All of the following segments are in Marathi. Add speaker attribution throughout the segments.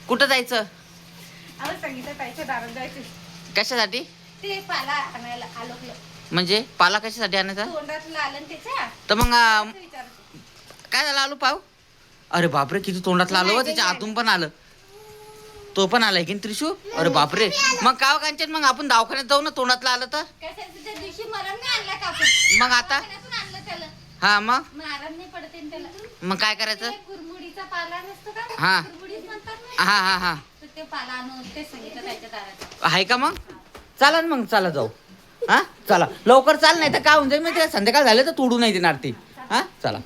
Speaker 1: कुठं जायचं? कशासाठी?
Speaker 2: ते पाला आणायला आलोकलं.
Speaker 1: म्हणजे पाला कशासाठी आणायचा?
Speaker 2: तोंडातलं आलं त्याच्या.
Speaker 1: तर मग काय झालं आलू पाव? अरे बापरे, किती तोंडातलं आलं व त्याच्या आतून पण आलं. तो पण आलाय की त्रिशू? अरे बापरे, मग काव कांचन, मग आपण दवाखान्यात जाऊ ना तोंडातलं आलं तर.
Speaker 2: त्या दिवशी मरण नाही आणला का?
Speaker 1: मग आता
Speaker 2: आणलं त्याला.
Speaker 1: हा मग
Speaker 2: आराम नाही पडते त्याला.
Speaker 1: मग काय करायचं?
Speaker 2: कुरमुडीचा पाला नसतो का?
Speaker 1: हा
Speaker 2: कुरमुडीच म्हणतात.
Speaker 1: हा हा हा,
Speaker 2: तर ते पाला आणून ते सांगितलं त्याच्या दारात.
Speaker 1: आहे का मग? चला ना मग, चला जाऊ. हा चला लवकर, चाल, नाही तर काय होऊन जाईल माहिती, संध्याकाळ झालं तर तोडू नाही देणार ती. हा चला.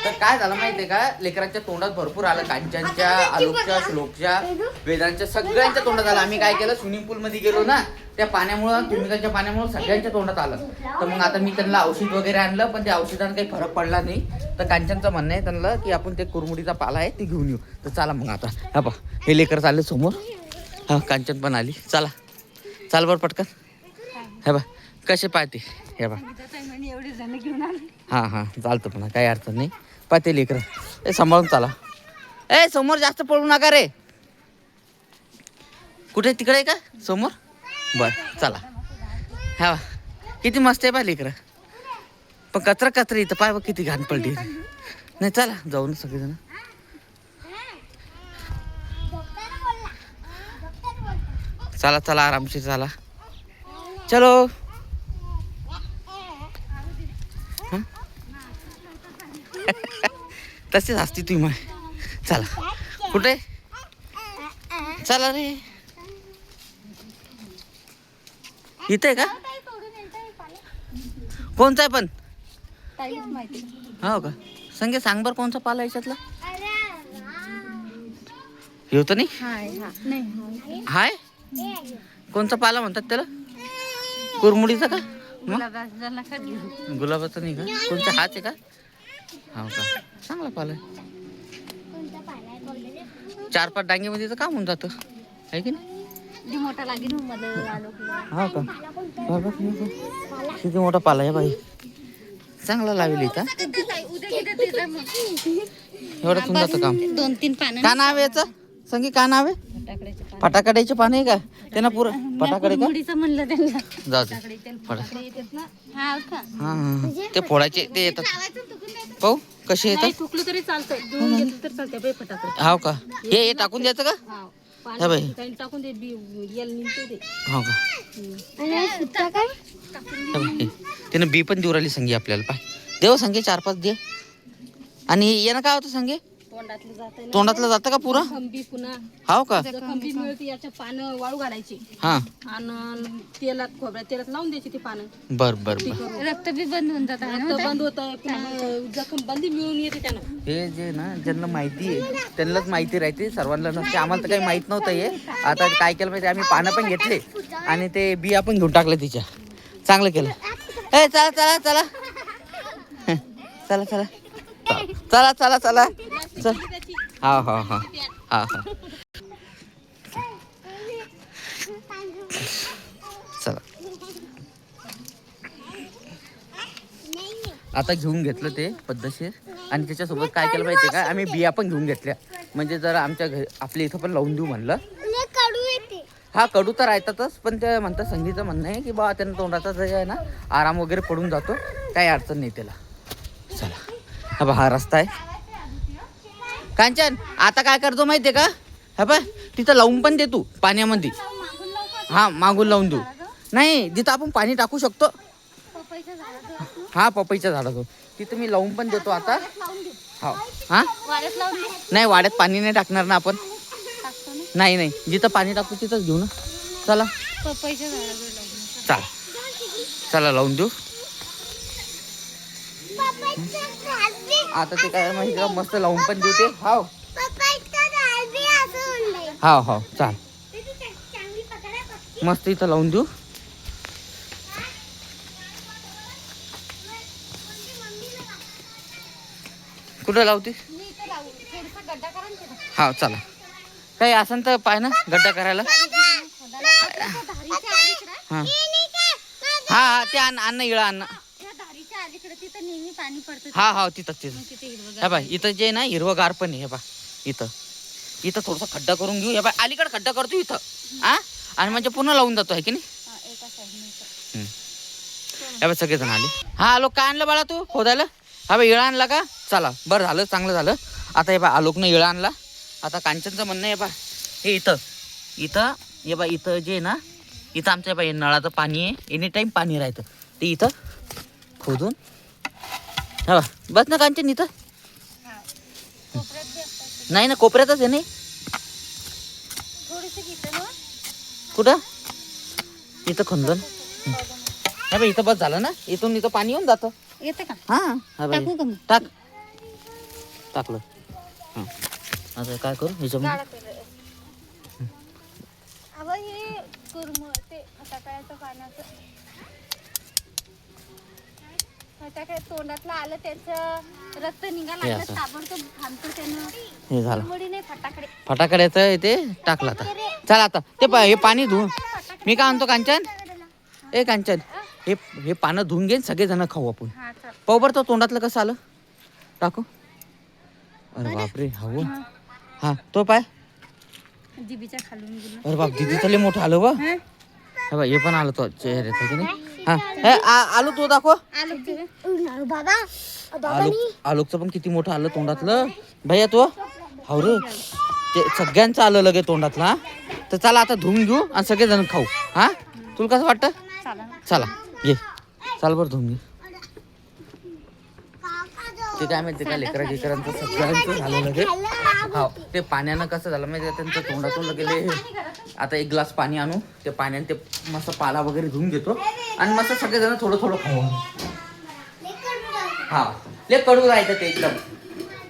Speaker 1: तर काय झालं माहितीये का, लेकरांच्या तोंडात भरपूर आलं. कांचनच्या, आलोकच्या, श्लोकच्या, वेदांच्या, सगळ्यांच्या तोंडात आलं. आम्ही काय केलं, स्विमिंग पूल मध्ये गेलो ना, त्या पाण्यामुळं, केमिकलच्या पाण्यामुळे सगळ्यांच्या तोंडात आलं. तर मग आता मी त्यांना औषध वगैरे आणलं, पण त्या औषधानं काही फरक पडला नाही. तर कांचनचं म्हणणं आहे त्यांना की आपण ते कुरमुडीचा पाला आहे ते घेऊन येऊ. तर चला मग आता. हा पा, हे लेकर चालले समोर. हा कांचन पण आली. चला चाल बरं पटकन. हे बा कसे पाहते, हे बा.
Speaker 2: एवढे जण घेऊन आले.
Speaker 1: हां हां चालतं, पण काही अडचण नाही. पाहते लेकर, ए सांभाळून चाला. ए समोर जास्त पळू नका रे. कुठे तिकडे आहे का समोर? बरं चला. हा किती मस्त आहे बा लेकर. पण कचरा इथं पाय बघ, किती घाण पडली. नाही चला जाऊ ना सगळेजण. चला चला आरामशीर चला. चलो. तसेच असते तुम्ही मग. चला कुठे? चला रे. इथे का? कोणता आहे पण? हो का? संगे सांग बर कोणचा पाला याच्यातला? हे होतं नाही? हाय कोणचा पाला म्हणतात त्याला? कुरमुडीचा का? गुलाबाचा नाही का? कोणता हाच आहे का? हो का? चांगला पाला आहे. 4-5 डांगेमध्ये तर काम होऊन जातं, आहे की नाही?
Speaker 2: मोठा लागेल
Speaker 1: हो का? किती मोठा पाला आहे बाई. चांगला लावेल इथं. एवढं होऊन जातं काम.
Speaker 2: 2-3 पानं.
Speaker 1: का नाव आहे याचं? संगी का नाव आहे? फटाकड्याचे पान आहे का? त्यांना पुरं फटाकडे का?
Speaker 2: म्हणलं त्यांना.
Speaker 1: जाऊ दे.
Speaker 2: हा
Speaker 1: हा ते फोडायचे ते येतात. पाहू कसे येतात.
Speaker 2: टुकलं तरी चालतं, धुवून घेतलं तर चालतं बाई फटाकडे.
Speaker 1: हो का? हे टाकून द्यायचं का? हा बाई.
Speaker 2: काही टाकून दे, यल निघते ते.
Speaker 1: हो का? त्यानं बी पण देऊ राहिली संगी आपल्याला. पाय देव संगे 4-5 दे. आणि यानं काय होतं संगे? तोंडातलं जातं का पुरा?
Speaker 2: खंबी पुन्हा.
Speaker 1: हो का?
Speaker 2: खंबी मिळते, याच्या पानं वाळू घालायची.
Speaker 1: हा
Speaker 2: आणि तेलात, खोबऱ्यात तेलात लावून द्यायची ती पानं.
Speaker 1: बर बर बर.
Speaker 2: रक्त बी बंद होऊन जातं. रक्त बंद होतं, पुन्हा जखम बंदी मिळून येते त्यानं.
Speaker 1: हे जे ना ज्यांना माहिती आहे त्यांनाच माहिती राहते, सर्वांना नसते. आम्हाला तर काही माहित नव्हतं हे. आता काय केलं माहिती, आम्ही पानं पण घेतले आणि ते बिया पण घेऊन टाकले तिच्या. चांगलं केलं. ए चला चला चला चला चला चला चला चला चल. हा हा हा हा हा चला. आता घेऊन घेतलं ते पद्धतशीर. आणि त्याच्यासोबत काय केलं माहिती का, आम्ही बिया पण घेऊन घेतल्या. म्हणजे जर आमच्या घरी आपल्या इथं पण लावून देऊ म्हणलं. हा कडू तर राहतातच, पण ते म्हणतात, संगीचं म्हणणं आहे की बा त्यांना तोंडाचा जे आहे ना आराम वगैरे पडून जातो, काही अडचण नाही त्याला. चला हा बा, हा रस्ता आहे. कांचन आता काय करतो माहितीये का, हा बा तिथं लावून पण दे तू पाण्यामध्ये. हा मागून लावून देऊ. नाही जिथं आपण पाणी टाकू शकतो. हा पपईच्या झाडाचं तिथं मी लावून पण देतो आता. हो हा नाही, वाड्यात पाणी नाही टाकणार ना आपण. नाही नाही, जिथं पाणी टाकू तिथंच घेऊ ना. चला चला चला लावून देऊ. आता ते काय माहिती का, मस्त लावून पण देऊ ते. हाव हाव हाव चाल, मस्त इथं लावून देऊ. कुठं लावते? हा चला. काही असं तर पाय ना गड्डा करायला. हा हा ते अन्न इळा अन्न.
Speaker 2: तिथं नेहमी पाणी पडतं.
Speaker 1: हा हा तिथं तिथं
Speaker 2: मग तिथे हिरवंगार
Speaker 1: हे बाय इथं जे ना हिरवगार पण आहे हे बा इथं इथं थोडासा खड्डा करून घेऊ हे बाय अलीकडे खड्डा करतो इथं हा आणि म्हणजे पुन्हा लावून जातो आहे की नाही.
Speaker 2: एका साईडने
Speaker 1: हे बघ सगळेजण आले. हा आलोक काय आणलं बाळा तू खोदायला. हा बाई इळा आणला का. चला बरं झालं चांगलं झालं. आता हे बा आलोकनं इळा आणला. आता कांचनचं म्हणणं आहे बा हे इथं इथं हे बा इथं जे आहे ना इथं आमच्या बाई नळाचं पाणी आहे एनी टाईम पाणी राहतं ते इथं खोदून हा बा बस ना कांचन इथं. नाही ना कोपऱ्यातच आहे नाही कुठं इथं खंदन. हा बाई इथं बस झालं ना इथून इथं पाणी येऊन जातं.
Speaker 2: येते का.
Speaker 1: हा हा बाई
Speaker 2: टाकू का मी?
Speaker 1: टाक टाकलं. हां आता काय करू ह्याच्यामध्ये
Speaker 2: तोंडातलं आलं त्याचं रक्त निघालं लागलं ताबडतोब थांबतो त्यानं.
Speaker 1: हे झालं
Speaker 2: वडी नाही फटाकडे.
Speaker 1: फटाकड्याचं ते टाकलं आता. चला आता ते हे पाणी धुवून मी काय म्हणतो कांचन ए कांचन हे हे पानं धुवून घेईन सगळेजण खाऊ आपण.
Speaker 2: हा चल.
Speaker 1: पाहू बरं तो तोंडातलं कसं आलं टाकू. अरे बापरे हवं हा तो पाय.
Speaker 2: जिबीच्या खालून गेलो.
Speaker 1: अरे बाप दिदी तले मोठं आलं व हे बघ हे पण आलं तो चेहऱ्यात की नाही. हा हे आलू तो दाखव. आलोकचं पण किती मोठं आलं तोंडातलं भैया तो हो रे ते सगळ्यांचं आलं लगे तोंडातलं. हा तर चला आता धुवून घेऊ आणि सगळेजण खाऊ. हा तुला कसं वाटतं. चला ये चाल बरं धुवून घे. ते काय माहिती का लेकरांचं सगळ्यांचं झालं लगे. हो ते पाण्यानं कसं झालं माहिती त्यांचं तोंडातून लगेले. आता एक ग्लास पाणी आणू ते पाण्याने ते मस्त पाला वगैरे धुवून घेतो आणि मस्त सगळेजण थोडं थोडं खाऊ. हा लय कडू राहायचं ते एकदम.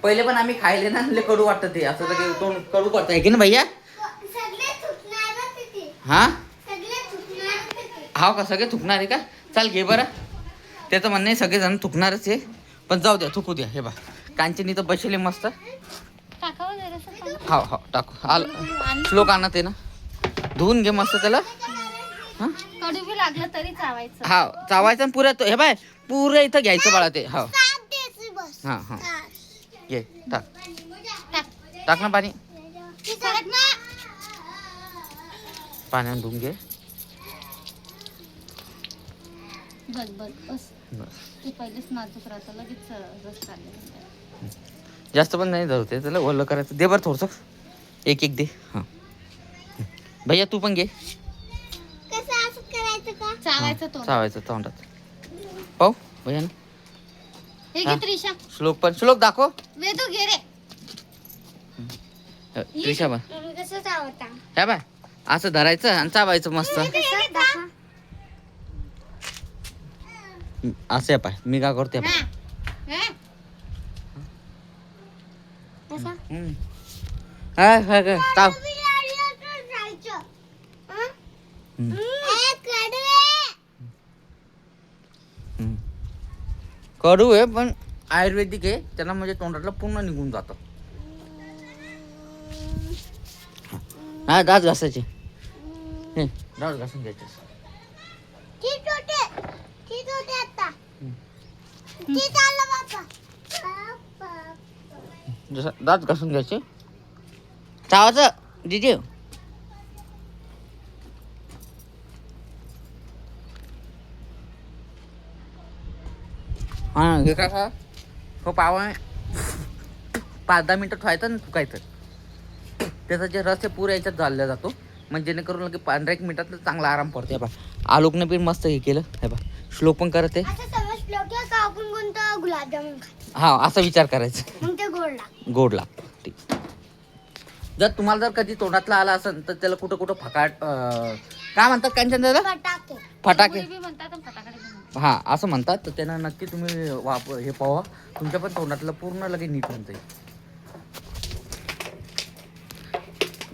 Speaker 1: पहिले पण आम्ही खायले ना लय कडू वाटतं ते असं लगे तोंड कडू करता आहे की ना भैया. हा हाव का सगळे थुकणार आहे का. चाल घे बरं त्याचं म्हणणं आहे सगळेजण थुकणारच आहे पण जाऊ द्या थुकू द्या. हे बा कांचनी तर बसले मस्त. हा हा टाकू आलं श्लोक आणत आहे ना धुवून घे मस्त त्याला.
Speaker 2: कडू बी लागलं तरी चावायचं.
Speaker 1: हा चावायचं आणि पुऱ्या हे बाय पुरं इथं घ्यायचं बाळा ते. हा हा हा ये टाक टाक ना पाणी. पाण्याने धुवून घे.
Speaker 2: बस बस बस
Speaker 1: बस
Speaker 2: ते पहिलेच नाजूक राहतं लगेच रस काढले.
Speaker 1: जास्त पण नाही धरते त्याला ओलं करायचं. दे बरं थोडंसं एक एक दे. हां भैया तू पण घे.
Speaker 2: चावायचं तो.
Speaker 1: चावायचं तोंडात पाहू भैया ना.
Speaker 2: हे घे त्रिशा.
Speaker 1: श्लोक पण श्लोक दाखव.
Speaker 2: वेदू घे रे.
Speaker 1: त्रिशा पण
Speaker 2: कसं चावता.
Speaker 1: ह्या बाय असं धरायचं आणि चावायचं मस्त. असं आहे पाय मी काय करते ताव. कडू आहे पण आयुर्वेदिक आहे त्यांना म्हणजे तोंडातलं पूर्ण निघून जातं. हा दात घासायचे दात घासून घ्यायचे. जसं दात घासून घ्यायचे चावाचं दिदी. हा हे काय का हो पावा 5-10 मिनटं ठेवायचं ना थुकायचं. त्याचा जे रस आहे पुऱ्या याच्यात झाला जातो म्हणजे जेणेकरून लगे 15-1 मिनिटात चांगला आराम पडतो. हे बा आलोकने पण मस्त हे केलं. हे बा श्लोक पण करत आहे. हा असा विचार करायचा गोड लागतो. ठीक जर तुम्हाला जर कधी तोंडातला आला असेल तर त्याला कुठं कुठं फकाट काय म्हणतात कांचन दादा फटाके हा असं म्हणतात. तर त्यांना नक्की तुम्ही हे पावा तुमच्या पण तोंडातलं पूर्ण लगे नीट होऊन जाईल.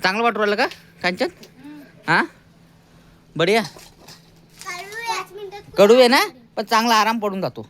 Speaker 1: चांगलं वाटू राहिलं का कांचन. हा बढिया कडू आहे ना पण चांगला आराम पडून जातो.